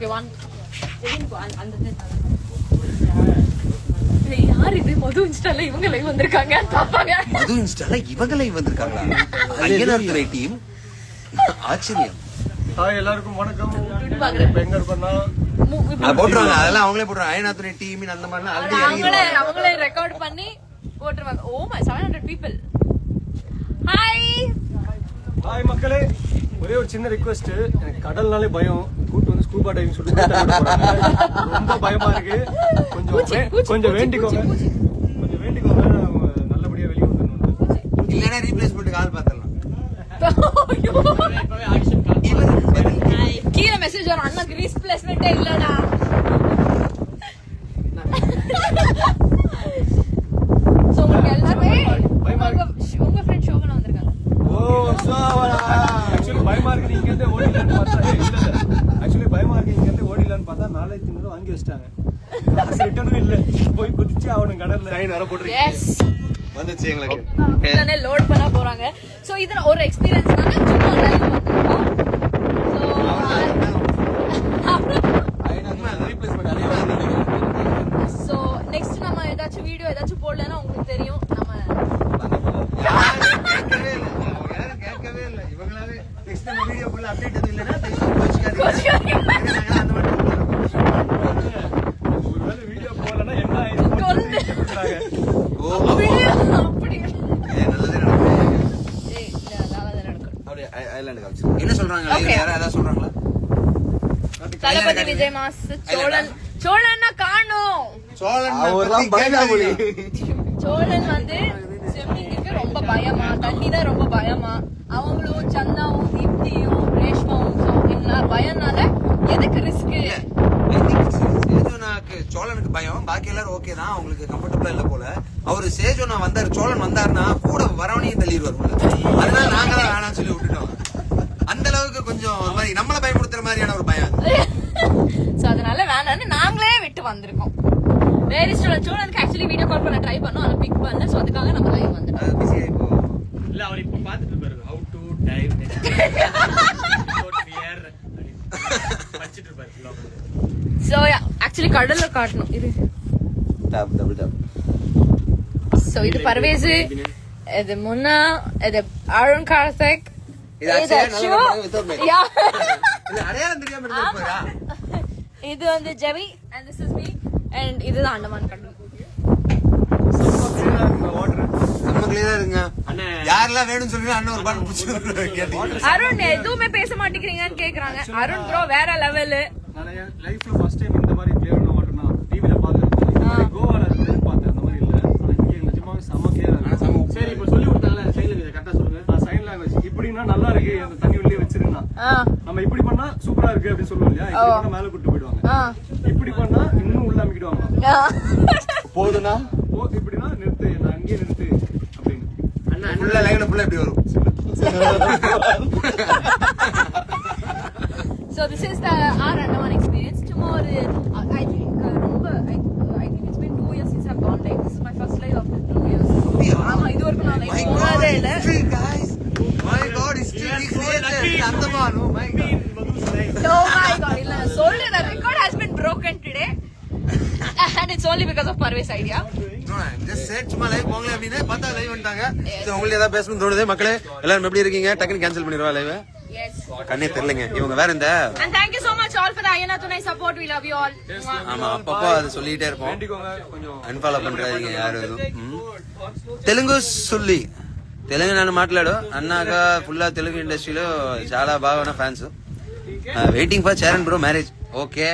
Okay, one. யார் இது? மது இன்ஸ்டால இவங்க லைவ் வந்திருக்காங்க பாப்பாங்க. மது இன்ஸ்டால இவங்க லைவ் வந்திருக்காங்களா? ஐயனார் டீம். ஆச்சரியம். ஹாய் எல்லாருக்கும் வணக்கம். எங்க இருக்கோம்னா போட்டுருவாங்க, அதெல்லாம் அவங்களே போட்டுருவாங்க. ஐயனார் டீம் அந்த மாதிரிலாம் அவங்களே ரெக்கார்ட் பண்ணி போட்டுருவாங்க. Oh my 700 people. Hi hi மக்களே, ஒரே ஒரு சின்ன ரிக்வெஸ்ட். எனக்கு கடல்னாலே பயம். கூட்டு வந்து ஸ்கூபா டைவிங் சொல்லிட்டு ரொம்ப பயமா இருக்கு. கொஞ்சம் வேண்டிக்கோங்க, கொஞ்சம் வேண்டிக்கோங்க. நல்லபடியா வெளியே வந்துடணும். இல்லைன்னா ரீப்ளேஸ்மெண்ட் கால் பார்த்தலாம். கீழே மெசேஜ் வரும், அண்ணாக்கு ரீப்ளேஸ்மெண்டே இல்லடா. சோ உங்களுக்கு எல்லாமே உங்க ஃப்ரெண்ட் ஷோகனா வந்திருக்காங்க. ஓ சோவரா. ஆக்சுவலி பயமா இருக்கு, நீங்க இருந்து ஓடிலான்னு பார்த்தா இல்ல. ஆக்சுவலி பயமா இருக்கு, நீங்க இருந்து ஓடிலான்னு பார்த்தா 4500 வாங்கி வச்சிட்டாங்க. ரிட்டர்னும் இல்ல. போய் குதிச்சு அவனுங்க கடல்ல ட்ரெயின் வர போட்டுருக்கு. எஸ் வந்துச்சு எங்களுக்கு. இதனை லோட் பண்ண போறாங்க. சோ இது ஒரு எக்ஸ்பீரியன்ஸ்னால சும்மா லைவ் வந்திருக்கோம். சோ நெக்ஸ்ட் நம்ம ஏதாச்சும் வீடியோ ஏதாச்சும் போடலன்னா உங்களுக்கு தெரியும். நம்ம கேட்கவே இல்லை இவங்களாவே. நெக்ஸ்ட் நம்ம வீடியோ ஃபுல்லா அப்டேட் எதுவும் இல்லைன்னா ஒருவேளை வீடியோ போடலன்னா என்ன ஆயிடும்? என்ன சொல்றாங்க? யாராவது சொல்றாங்களா? தளபதி விஜய் மாஸ் சோழன்னா காணோம். சோழன் வந்து ஸ்விம்மிங்க்கு ரொம்ப பயமா, தண்ணிதான் ரொம்ப பயமா. அவங்களும் சந்தாவும் தீப்தியும் ரேஷ்மாவும் பயம்னால எதுக்கு ரிஸ்க்? சோழனுக்கு பயம், பாக்கி எல்லாரும் ஓகே தான், அவங்களுக்கு கம்ஃபர்டபுளா இல்ல போல. அவரு சேஜோனா வந்தாரு, சோழன் வந்தாருன்னா கூட வரவனையும் தள்ளிடுவார். அதனால நாங்க தான் வேணாம்னு சொல்லி விட்டுட்டோம். அந்த அளவுக்கு கொஞ்சம் நம்மள பயமுறுத்துற மாதிரியான ஒரு பயம். சோ அதனால வேணாம்னு நாங்களே விட்டு வந்திருக்கோம். வேற சோழனுக்கு ஆக்சுவலி வீடியோ கால் பண்ண ட்ரை பண்ணோம், ஆனா பிக் பண்ணல. சோ அதுக்காக நம்ம லைவ் வந்துட்டோம். பிஸியா இப்போ இல்ல, அவர் இப்ப பாத்துட்டு இருப்பாரு. ஹவ் டு டைவ் படிச்சிட்டு இருப்பாரு. சோ ஆக்சுவலி கடல்ல காட்டணும் இது. Double top. சோ இது பர்வேஸ், இது முன்னா, இது அருண் கார்த்திக், இது வந்து ஜெவி and this is me and இதுதான் அண்டமான் கடல். யாரெல்லாம் வேணும்னு சொல்லி அண்ணன் ஒரு பாட்டு பிடிச்சிருக்காரு. அருண் எதுவுமே பேச மாட்டேங்கிறீங்கன்னு கேக்குறாங்க. அருண் ப்ரோ வேற லெவல். நான் லைஃப்ல ஃபர்ஸ்ட் டைம் இந்த மாதிரி கிளியரான வாட்டர் நான் டிவில பார்த்தேன். கோவால இருந்து பார்த்தேன், அந்த மாதிரி இல்ல. ஆனா இங்க நிஜமாவே செம கிளியரா இருக்கு. சரி, இப்போ சொல்லி கொடுத்தாங்கல சைன் லாங்குவேஜ் கரெக்ட்டா சொல்லுங்க. சைன் லாங்குவேஜ் இப்படினா நல்லா இருக்கு, அந்த தண்ணி உள்ளே வச்சிருந்தா நம்ம இப்படி பண்ணா சூப்பரா இருக்கு அப்படி சொல்லுவோம் இல்லையா? இப்படி பண்ணா மேல கூட்டி போய்டுவாங்க, இப்படி பண்ணா இன்னும் உள்ள அமிக்கிடுவாங்க. போதுனா இப்படினா நிறுத்து, நான் அங்கேயே நிறுத்து அப்படின்னு. அண்ணா ஃபுல்லா லைன்ல ஃபுல்லா இப்படி வரும். So this is the our Andaman experience. Tomorrow I think I think it's been 2 years since I've gone like this is my first live after 2 years. ஆமா இது வரைக்கும் நான் லைவ் போனதே இல்ல. My god, history recreated Andaman. Oh my god. Oh my god, இல்ல சொல்றேன், the record has been broken today and it's only because of Parvez idea. No, just said சும்மா live போங்களே அப்படினே பார்த்தா லைவ் வந்துட்டாங்க. சோ உங்களுக்கு ஏதாவது பேசணும் தோணுதே மக்களே? எல்லாரும் எப்படி இருக்கீங்க? டக்குன்னு கேன்சல் பண்ணிடுவா லைவ். Yes. கண்ணே தெரியலங்க இவங்க வேற இந்த. And thank you so much all for the Ayana Tunai support. We love you all. ஆமா, அப்பப்போ அது சொல்லிட்டே இருப்போம். வேண்டிக்கோங்க, கொஞ்சம் அன்ஃபாலோ பண்றாதீங்க யாரும் எதுவும். తెలుగు సుల్లి తెలుగు నన్ను మాట్లాడు అన్నాక ఫుల్ తెలుగు ఇండస్ట్రీలో చాలా బాగా fans. Waiting for Charan bro marriage. Okay,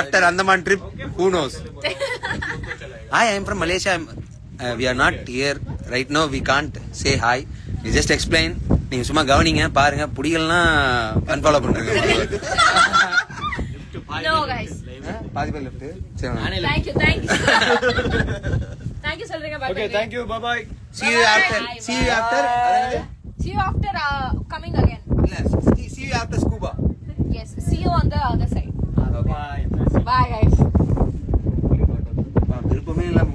after Andaman trip who knows. Hi, I'm from Malaysia. We are not here right no, we can't say hi, we just explain. நீங்க சும்மா கவனிங்க, பாருங்க, புடிகள்னா அன்ஃபாலோ பண்றீங்க. No guys, பாதி பேர் லெஃப்ட். சரி, thank you thank you சொல்றீங்க. bye. Okay, thank you, bye bye. see you after see you after coming again. இல்ல, see you after scuba. Yes, see you on the other side. Bye. Bye guys. விருப்பமே இல்லாம